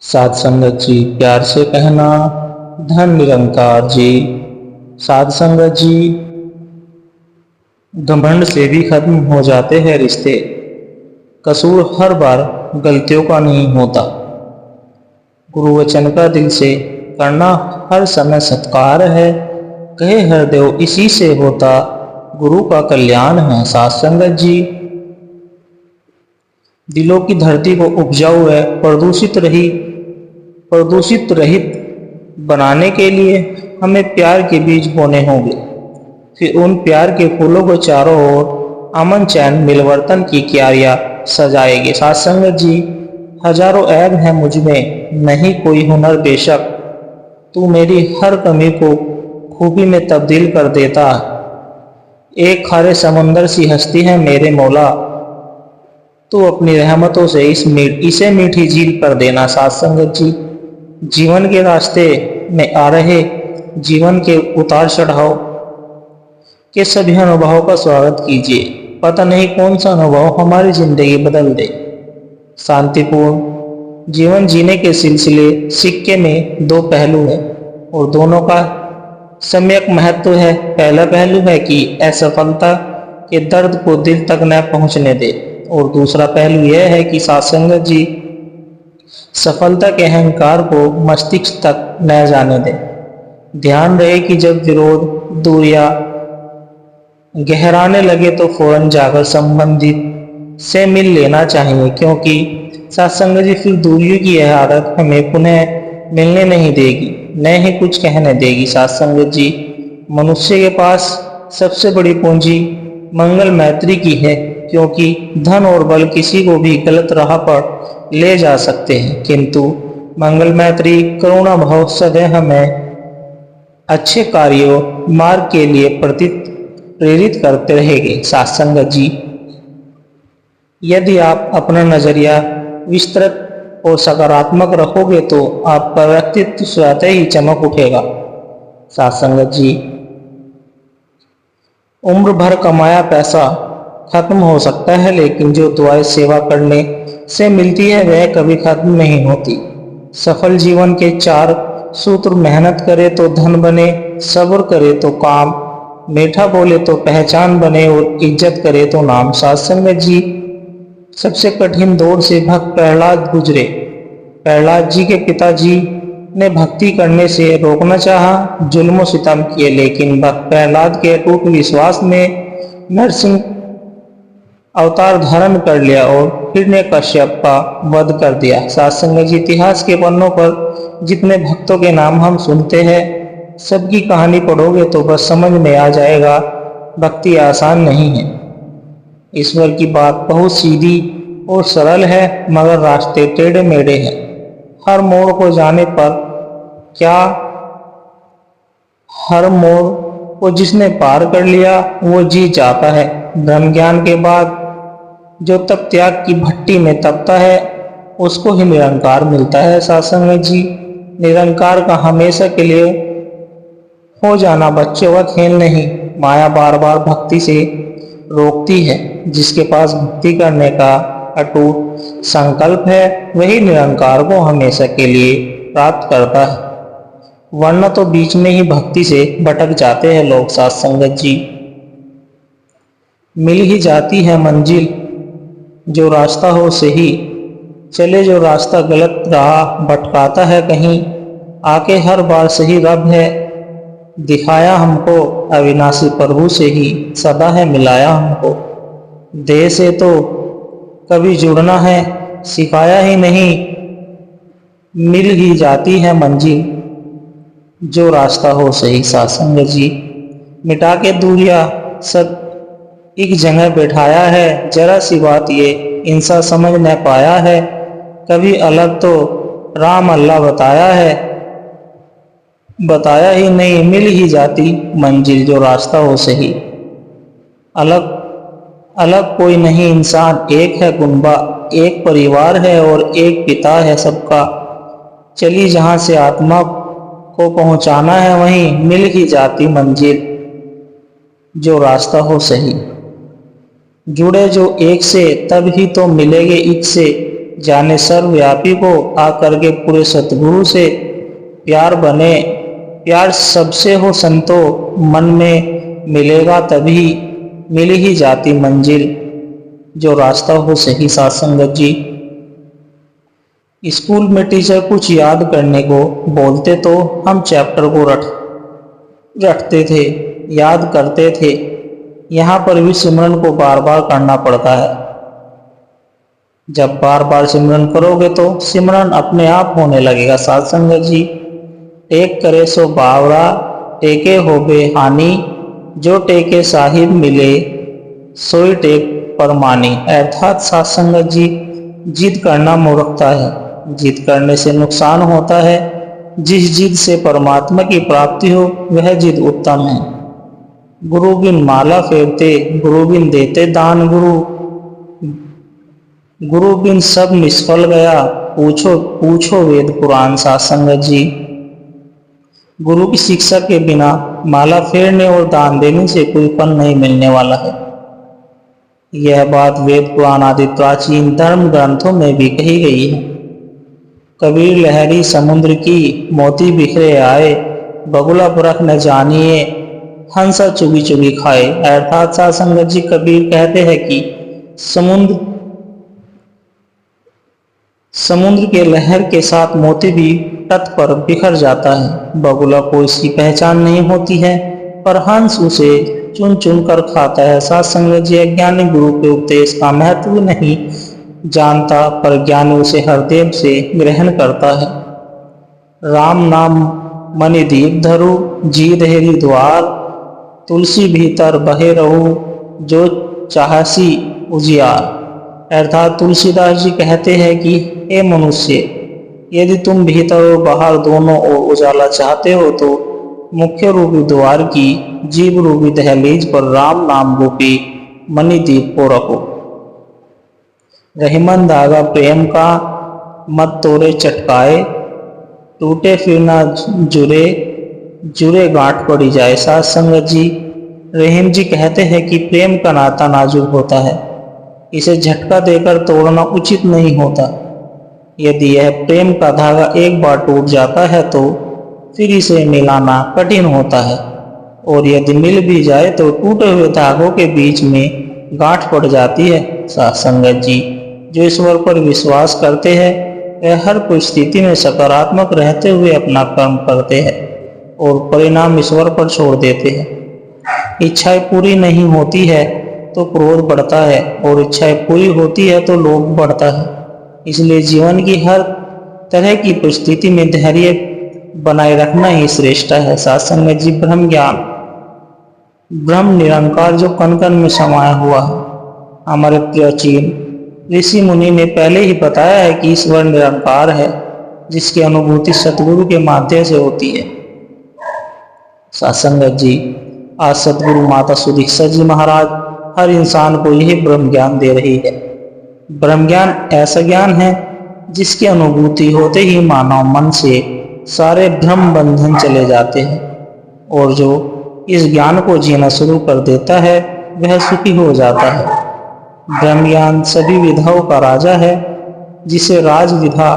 साध संगत जी, प्यार से कहना धन निरंकार जी। साध संगत जी, घमंड से भी खत्म हो जाते हैं रिश्ते। कसूर हर बार गलतियों का नहीं होता। गुरु वचन का दिल से करना हर समय सत्कार है। कहे हरदेव इसी से होता, गुरु का कल्याण है। साध संगत जी, दिलों की धरती को उपजाऊ है प्रदूषित रहित बनाने के लिए हमें प्यार के बीज बोने होंगे। फिर उन प्यार के फूलों को चारों ओर अमन चैन मिलवर्तन की क्यारियां सजाएंगे। साथ संगत जी, हजारों ऐब है मुझ में, नहीं कोई हुनर बेशक, तू मेरी हर कमी को खूबी में तब्दील कर देता। एक खारे समंदर सी हस्ती है मेरे मौला, तू अपनी रहमतों से इसे मीठी झील कर देना। साथ संगत जी, जीवन के रास्ते में आ रहे जीवन के उतार चढ़ाव के सभी अनुभवों का स्वागत कीजिए। पता नहीं कौन सा अनुभव हमारी जिंदगी बदल दे। शांतिपूर्ण जीवन जीने के सिलसिले सिक्के में दो पहलू हैं और दोनों का सम्यक महत्व है। पहला पहलू है कि असफलता के दर्द को दिल तक न पहुंचने दे, और दूसरा पहलू यह है कि सत्संगत जी, सफलता के अहंकार को मस्तिष्क तक न जाने दे। ध्यान रहे कि जब विरोध दूरियां गहराने लगे तो फौरन जाकर संबंधित से मिल लेना चाहिए, क्योंकि सत्संगत जी फिर दूरियों की यह आदत हमें पुनः मिलने नहीं देगी, न ही कुछ कहने देगी। सत्संगत जी, मनुष्य के पास सबसे बड़ी पूंजी मंगल मैत्री की है, क्योंकि धन और बल किसी को भी गलत राह पर ले जा सकते हैं, किंतु मंगल मैत्री करुणा भाव सदैव हमें अच्छे कार्यों मार्ग के लिए प्रेरित करते रहेंगे। सत्संगत जी, यदि आप अपना नजरिया विस्तृत और सकारात्मक रखोगे तो आपका व्यक्तित्व स्वतः ही चमक उठेगा। सत्संगत जी, उम्र भर कमाया पैसा खत्म हो सकता है, लेकिन जो दुआएं सेवा करने से मिलती है वह कभी खत्म नहीं होती। सफल जीवन के 4 सूत्र: मेहनत करे तो धन बने, सब्र करे तो काम, मीठा बोले तो पहचान बने, और इज्जत करे तो नाम। सत्संगत जी, सबसे कठिन दौर से भक्त प्रहलाद गुजरे। प्रहलाद जी के पिताजी ने भक्ति करने से रोकना चाहा, जुल्म सितम किए, लेकिन भक्त प्रहलाद के अटूट विश्वास ने नरसिंह अवतार धारण कर लिया और हिरण्यकश्यप का वध कर दिया। सत्संगत जी, इतिहास के पन्नों पर जितने भक्तों के नाम हम सुनते हैं, सबकी कहानी पढ़ोगे तो बस समझ में आ जाएगा, भक्ति आसान नहीं है। ईश्वर की बात बहुत सीधी और सरल है, मगर रास्ते टेढ़े मेढ़े हैं। हर मोड़ को जाने पर क्या, हर मोड़ को जिसने पार कर लिया वो जीत जाता है। ब्रह्म ज्ञान के बाद जो तप त्याग की भट्टी में तपता है उसको ही निरंकार मिलता है। सत्संगत जी, निरंकार का हमेशा के लिए हो जाना बच्चों का खेल नहीं। माया बार बार भक्ति से रोकती है। जिसके पास भक्ति करने का अटूट संकल्प है वही निरंकार को हमेशा के लिए प्राप्त करता है, वरना तो बीच में ही भक्ति से भटक जाते हैं लोग। सत्संगत जी, मिल ही जाती है मंजिल, जो रास्ता हो सही चले, जो रास्ता गलत रहा भटकाता है कहीं, आके हर बार सही रब है दिखाया हमको, अविनाशी प्रभु से ही सदा है मिलाया हमको। देह से तो कभी जुड़ना है सिखाया ही नहीं, मिल ही जाती है मंजिल, जो रास्ता हो सही। सत्संगत जी, मिटा के दूरियां सब एक जगह बैठाया है, जरा सी बात ये इंसान समझ न पाया है, कभी अलग तो राम अल्लाह बताया ही नहीं, मिल ही जाती मंजिल, जो रास्ता हो सही। अलग अलग कोई नहीं इंसान, एक है कुनबा, एक परिवार है और एक पिता है सबका। चली जहां से आत्मा को पहुंचाना है वहीं मिल ही जाती मंजिल, जो रास्ता हो सही। जुड़े जो एक से तब ही तो मिलेंगे एक से, जाने सर्वव्यापी को आकर के पूरे सतगुरु से प्यार बने। प्यार सबसे हो संतो, मन में मिलेगा तभी मिल ही जाती मंजिल, जो रास्ता हो सही। साथ संगत जी, स्कूल में टीचर कुछ याद करने को बोलते तो हम चैप्टर को रटते थे, याद करते थे। यहाँ पर भी सिमरन को बार बार करना पड़ता है। जब बार बार सिमरन करोगे तो सिमरन अपने आप होने लगेगा। साथ संगत जी, टेक करे सो बावरा, टेके हो बेहानी, जो टेके साहिब मिले सोई टेक परमानी। अर्थात साथ संगत जी, जिद करना मूर्खता है, जिद करने से नुकसान होता है। जिस जिद से परमात्मा की प्राप्ति हो वह जिद उत्तम है। गुरु बिन माला फेरते, गुरु बिन देते दान, गुरु बिन सब निष्फल गया, पूछो पूछो वेद पुराण। साथ संगत जी, गुरु की शिक्षा के बिना माला फेरने और दान देने से कोई फल नहीं मिलने वाला है। यह बात वेद पुराण आदि प्राचीन धर्म ग्रंथों में भी कही गई है। कबीर लहरी समुद्र की, मोती बिखरे आए, बगुला परख न जानिए, हंसा चुगी चुगी खाए। अर्थात साथ संगत जी, कबीर कहते हैं कि समुद्र के लहर के साथ मोती भी तट पर बिखर जाता है। बगुला को इसकी पहचान नहीं होती है, पर हंस उसे चुन चुन कर खाता है। साथ संगत जी, अज्ञानी गुरु के उपदेश का महत्व नहीं जानता, पर ज्ञानी उसे हृदय से ग्रहण करता है। राम नाम मनि दीप धरु, जी देहरी द्वार, तुलसी भीतर बहे रहू, जो चाहसी उजियार। अर्थात तुलसीदास जी कहते हैं कि हे मनुष्य, यदि तुम भीतर और बाहर दोनों ओर उजाला चाहते हो तो मुख्य रूपी द्वार की जीव रूपी दहलीज पर राम नाम रूपी मणि दीप को रखो। रहीमन धागा प्रेम का, मत तोड़े चटकाए, टूटे फिर ना जुड़े, जुड़े गांठ पड़ी जाए। साथ संगत जी, रहीम जी कहते हैं कि प्रेम का नाता नाजुक होता है, इसे झटका देकर तोड़ना उचित नहीं होता। यदि यह प्रेम का धागा एक बार टूट जाता है तो फिर इसे मिलाना कठिन होता है, और यदि मिल भी जाए तो टूटे हुए धागों के बीच में गांठ पड़ जाती है। साथ संगत जी, जो ईश्वर पर विश्वास करते हैं वह हर परिस्थिति में सकारात्मक रहते हुए अपना कर्म करते हैं और परिणाम ईश्वर पर छोड़ देते हैं। इच्छाएं पूरी नहीं होती है तो क्रोध बढ़ता है, और इच्छाएं पूरी होती है तो लोभ बढ़ता है। इसलिए जीवन की हर तरह की परिस्थिति में धैर्य बनाए रखना ही श्रेष्ठ है। साथ संगत जी, ब्रह्म ज्ञान, ब्रह्म निरंकार जो कण कण में समाया हुआ है। हमारे प्राचीन ऋषि मुनि ने पहले ही बताया है कि ईश्वर निरंकार है, जिसकी अनुभूति सतगुरु के माध्यम से होती है। साथ संगत जी, आज सतगुरु माता सुदीक्षा जी महाराज हर इंसान को यही ब्रह्म ज्ञान दे रही है। ब्रह्म ज्ञान ऐसा ज्ञान है जिसकी अनुभूति होते ही मानव मन से सारे भ्रम बंधन चले जाते हैं, और जो इस ज्ञान को जीना शुरू कर देता है वह सुखी हो जाता है। ब्रह्म ज्ञान सभी विधाओं का राजा है, जिसे राजविधा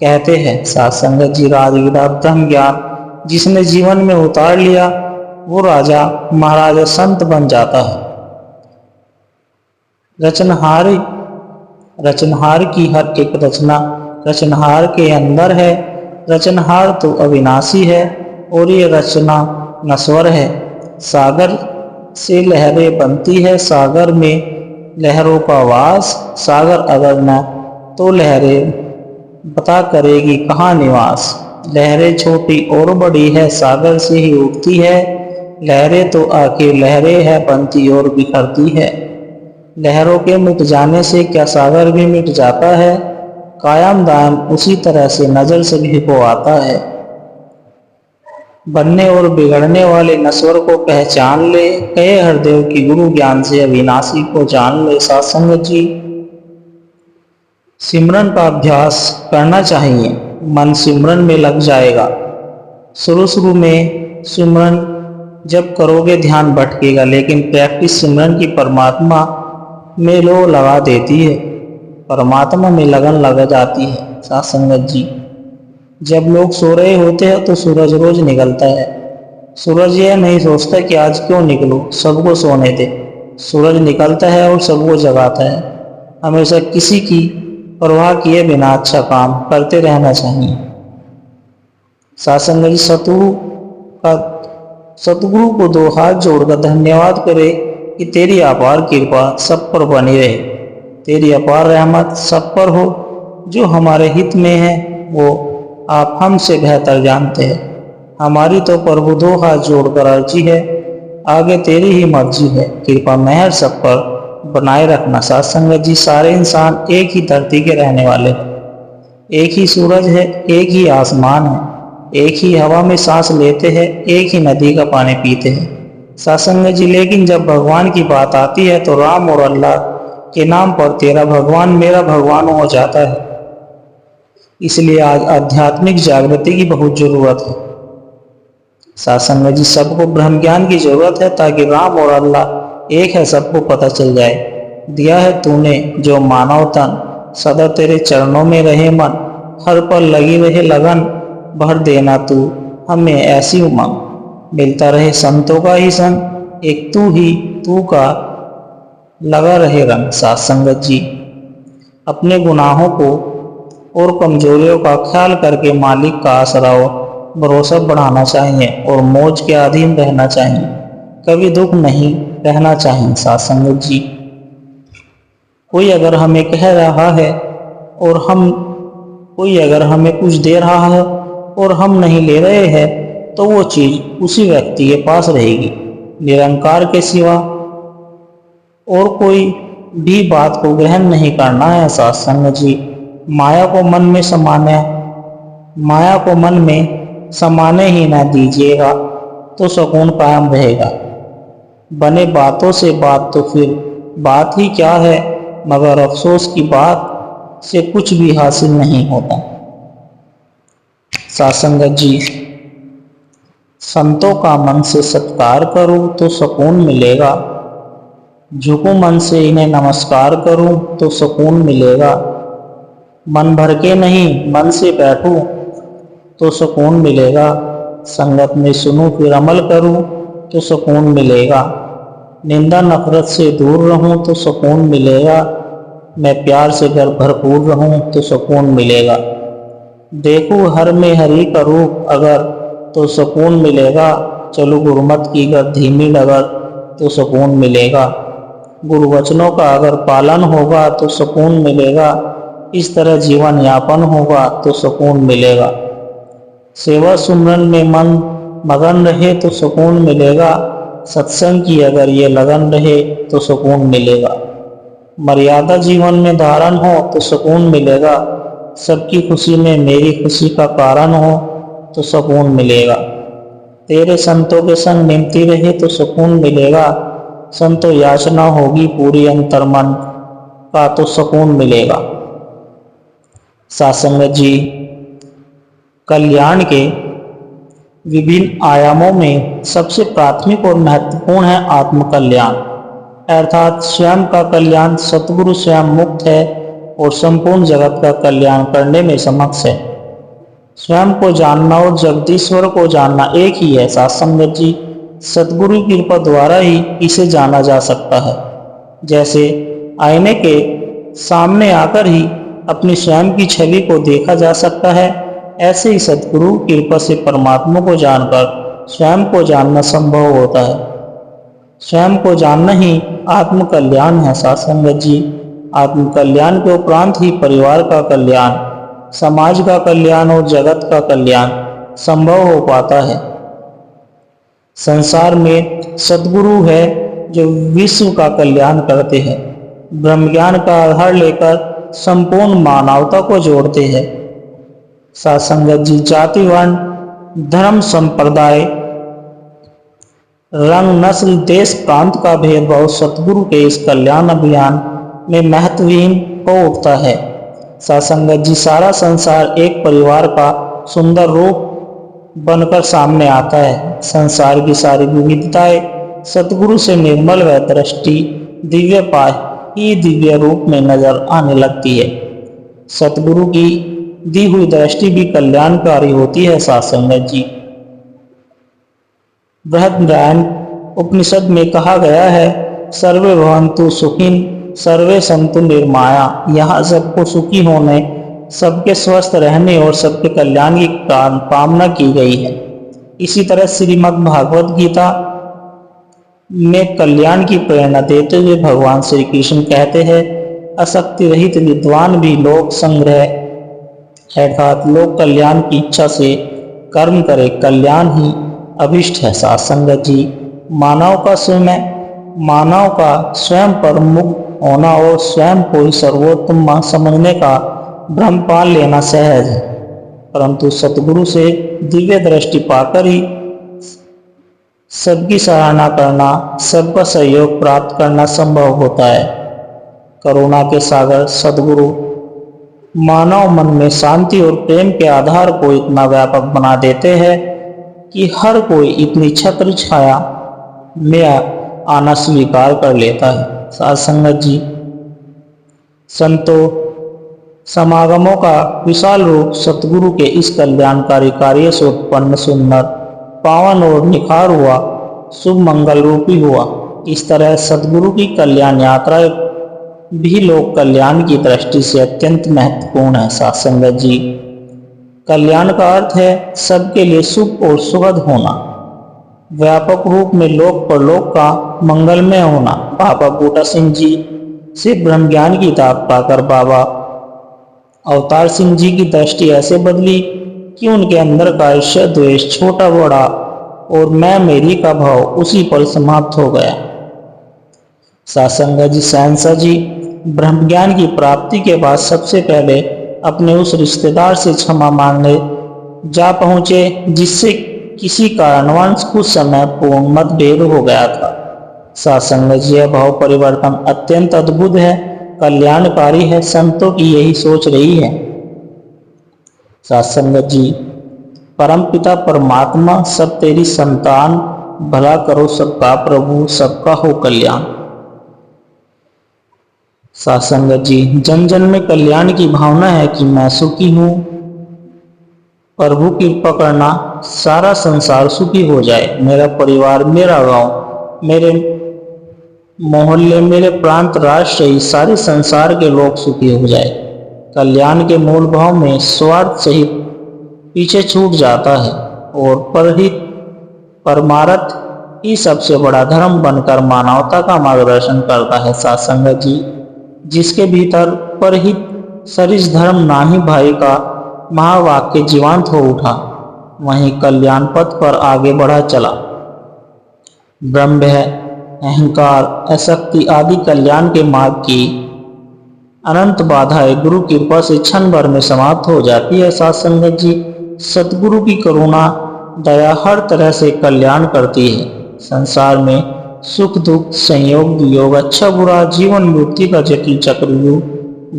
कहते हैं। साथ संगत जी, राजविधा ब्रह्म ज्ञान जिसने जीवन में उतार लिया वो राजा महाराजा संत बन जाता है। रचनहार की हर एक रचना रचनहार के अंदर है। रचनहार तो अविनाशी है और ये रचना नश्वर है। सागर से लहरें बनती है, सागर में लहरों का वास, सागर अगर न तो लहरें बता करेगी कहाँ निवास। लहरें छोटी और बड़ी है, सागर से ही उठती है। लहरें तो आखिर लहरें है, बनती और बिखरती है। लहरों के मिट जाने से क्या सागर भी मिट जाता है? कायम दायम उसी तरह से नजर से भी को आता है। बनने और बिगड़ने वाले नश्वर को पहचान ले, कहे हरदेव की गुरु ज्ञान से अविनाशी को जान ले। साथ संगत जी, सिमरन का अभ्यास करना चाहिए, मन सिमरन में लग जाएगा। शुरू में सिमरन जब करोगे ध्यान भटकेगा, लेकिन प्रैक्टिस सिमरन की परमात्मा में लो लगा देती है। परमात्मा में लगन लग जाती है। साथ संगत जी, जब लोग सो रहे होते हैं तो सूरज रोज निकलता है। सूरज यह नहीं सोचता कि आज क्यों निकलो, सबको सोने दे। सूरज निकलता है और सबको जगाता है। हमेशा किसी की परवाह किए बिना अच्छा काम करते रहना चाहिए। सासंग जी, सतगुरु को दो हाथ जोड़कर धन्यवाद करे कि तेरी अपार कृपा सब पर बनी रहे। तेरी अपार रहमत सब पर हो। जो हमारे हित में है वो आप हमसे बेहतर जानते हैं। हमारी तो प्रभु दो हाथ जोड़कर अर्जी है, आगे तेरी ही मर्जी है। कृपा मेहर सब पर बनाए रखना। साथ संगत जी, सारे इंसान एक ही धरती के रहने वाले हैं। एक ही सूरज है, एक ही आसमान है, एक ही हवा में सांस लेते हैं, एक ही नदी का पानी पीते हैं। साथ संगत जी, लेकिन जब भगवान की बात आती है तो राम और अल्लाह के नाम पर तेरा भगवान मेरा भगवान हो जाता है। इसलिए आज आध्यात्मिक जागृति की बहुत जरूरत है। साथ संगत जी, सबको ब्रह्म ज्ञान की जरूरत है ताकि राम और अल्लाह एक है सबको पता चल जाए। दिया है तूने जो मानव तन, सदा तेरे चरणों में रहे मन। हर पल लगी रहे लगन, भर देना तू हमें ऐसी उमंग। मिलता रहे संतों का ही संग, एक तू ही तू का लगा रहे रंग। साथ संगत जी, अपने गुनाहों को और कमजोरियों का ख्याल करके मालिक का आसरा और भरोसा बढ़ाना चाहिए और मौज के अधीन रहना चाहिए। कभी दुख नहीं रहना चाहिए। साथ संगत जी, कोई अगर हमें कह रहा है और कोई अगर हमें कुछ दे रहा है और हम नहीं ले रहे हैं तो वो चीज उसी व्यक्ति के पास रहेगी। निरंकार के सिवा और कोई भी बात को ग्रहण नहीं करना है। साथ संगत जी, माया को मन में समाने ही ना दीजिएगा तो सुकून कायम रहेगा। बने बातों से बात तो फिर बात ही क्या है, मगर अफसोस की बात से कुछ भी हासिल नहीं होता। साथ संगत जी, संतों का मन से सत्कार करूं तो सुकून मिलेगा। झुकूं मन से इन्हें नमस्कार करूं तो सुकून मिलेगा। मन भर के नहीं मन से बैठूं तो सुकून मिलेगा। संगत में सुनूं फिर अमल करूं तो सुकून मिलेगा। निंदा नफरत से दूर रहूं तो सुकून मिलेगा। मैं प्यार से घर भरपूर रहूं तो सुकून मिलेगा। देखूं हर में हरि का रूप अगर तो सुकून मिलेगा। चलो गुरुमत की गर धीमी डगर तो सुकून मिलेगा। गुरु वचनों का अगर पालन होगा तो सुकून मिलेगा। इस तरह जीवन यापन होगा तो सुकून मिलेगा। सेवा सुमरन में मन मगन रहे तो सुकून मिलेगा। सत्संग की अगर ये लगन रहे तो सुकून मिलेगा। मर्यादा जीवन में धारण हो तो सुकून मिलेगा। सबकी खुशी में मेरी खुशी का कारण हो तो सुकून मिलेगा। तेरे संतों के संग निमती रहे तो सुकून मिलेगा। संतो याचना होगी पूरी अंतर्मन का तो सुकून मिलेगा। साथ संगत जी, कल्याण के विभिन्न आयामों में सबसे प्राथमिक और महत्वपूर्ण है आत्म कल्याण, अर्थात स्वयं का कल्याण। सतगुरु स्वयं मुक्त है और संपूर्ण जगत का कल्याण करने में समक्ष है। स्वयं को जानना और जगदीश्वर को जानना एक ही है। साथ संगत जी, सतगुरु की कृपा द्वारा ही इसे जाना जा सकता है। जैसे आईने के सामने आकर ही अपनी स्वयं की छवि को देखा जा सकता है, ऐसे ही सतगुरु की कृपा से परमात्मा को जानकर स्वयं को जानना संभव होता है। स्वयं को जानना ही आत्म कल्याण है। साथ संगत जी, आत्म कल्याण के उपरांत ही परिवार का कल्याण, समाज का कल्याण और जगत का कल्याण संभव हो पाता है। संसार में सद्गुरु है जो विश्व का कल्याण करते हैं। ब्रह्म ज्ञान का आधार लेकर संपूर्ण मानवता को जोड़ते हैं। साथ संगत जी, जाति वर्ण धर्म संप्रदाय रंग नस्ल देश प्रांत का भेदभाव सतगुरु के इस कल्याण अभियान में महत्वहीन हो उठता है। साथ संगत जी, सारा संसार एक परिवार का सुंदर रूप बनकर सामने आता है। संसार की सारी विविधताएं सतगुरु से निर्मल व दृष्टि दिव्य पाए ही दिव्य रूप में नजर आने लगती है। सतगुरु की दी हुई दृष्टि भी कल्याणकारी होती है साथ संगत जी। बृहदारण्यक उपनिषद में कहा गया है, सर्वे भवन्तु सुखिन सर्वे सन्तु निर्माया। यहाँ सबको सुखी होने, सबके स्वस्थ रहने और सबके कल्याण की कामना की गई है। इसी तरह श्रीमद् भागवत गीता में कल्याण की प्रेरणा देते हुए भगवान श्री कृष्ण कहते हैं, आसक्ति रहित विद्वान भी लोक संग्रह अर्थात लोक कल्याण की इच्छा से कर्म करे, कल्याण ही अभिष्ट है। साथ संगत जी, मानव का स्वयं पर मुक्त होना और स्वयं को ही सर्वोत्तम समझने का भ्रम पाल लेना सहज है, परंतु सतगुरु से दिव्य दृष्टि पाकर ही सबकी सराहना करना, सबका सहयोग प्राप्त करना संभव होता है। करुणा के सागर सद्गुरु मानव मन में शांति और प्रेम के आधार को इतना व्यापक बना देते हैं कि हर कोई इतनी छत्र छाया में आना स्वीकार कर लेता है। साथ संगत जी, संतों समागमों का विशाल रूप सतगुरु के इस कल्याणकारी कार्य से उत्पन्न सुंदर, पावन और निखार हुआ शुभ मंगल रूपी हुआ। इस तरह सतगुरु की कल्याण यात्रा भी लोक कल्याण की दृष्टि से अत्यंत महत्वपूर्ण है। साथ संगत जी, कल्याण का अर्थ है सबके लिए सुख और सुखद होना, व्यापक रूप में लोक परलोक का मंगलमय होना। बाबा बूटा सिंह जी से ब्रह्म ज्ञान की दात पाकर बाबा अवतार सिंह जी की दृष्टि ऐसे बदली कि उनके अंदर का ईर्ष्या द्वेष, छोटा बड़ा और मैं मेरी का भाव उसी पल समाप्त हो गया। सासंगा जी सहनसा जी ब्रह्म ज्ञान की प्राप्ति के बाद सबसे पहले अपने उस रिश्तेदार से क्षमा मांगने जा पहुंचे जिससे किसी कारणवश कुछ समय पूर्ण मतभेद हो गया था। सासंग जी, यह भाव परिवर्तन अत्यंत अद्भुत है, कल्याणकारी है, संतों की यही सोच रही है। सासंगत जी, परमपिता परमात्मा सब तेरी संतान, भला करो सबका प्रभु, सबका हो कल्याण। सासंगत जी, जन जन में कल्याण की भावना है कि मैं सुखी हूँ, प्रभु कृपा करना सारा संसार सुखी हो जाए, मेरा परिवार, मेरा गांव, मेरे मोहल्ले, मेरे प्रांत, राष्ट्र, इस सारे संसार के लोग सुखी हो जाए। कल्याण के मूल भाव में स्वार्थ सहित पीछे छूट जाता है और परहित परमार्थ ही सबसे बड़ा धर्म बनकर मानवता का मार्गदर्शन करता है। सासंगत जी, जिसके भीतर परहित सरिस धर्म नाही भाई का महावाक्य जीवंत हो उठा, वहीं कल्याण पथ पर आगे बढ़ा चला। ब्रह्म है, अहंकार, आसक्ति आदि कल्याण के मार्ग की अनंत बाधाएं गुरु की कृपा से क्षण भर में समाप्त हो जाती है। सासंगत जी, सतगुरु की करुणा दया हर तरह से कल्याण करती है। संसार में सुख दुख, संयोग वियोग, अच्छा बुरा, जीवन मृत्यु का जटिल चक्रव्यूह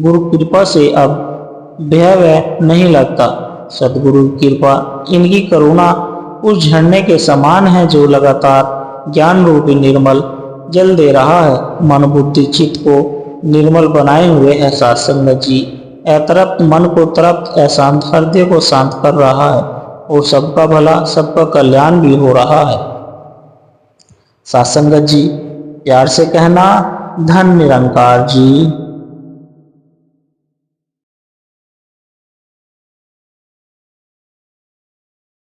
गुरु कृपा से अब भयावह नहीं लगता। सतगुरु की कृपा, इनकी करुणा उस झरने के समान है जो लगातार ज्ञान रूपी निर्मल जल दे रहा है, मन बुद्धि चित्त को निर्मल बनाए हुए है। सासंगत जी, अतृप्त मन को तृप्त, अशांत हृदय को शांत कर रहा है और सबका भला, सबका कल्याण भी हो रहा है। सासंगत जी, प्यार से कहना धन निरंकार जी।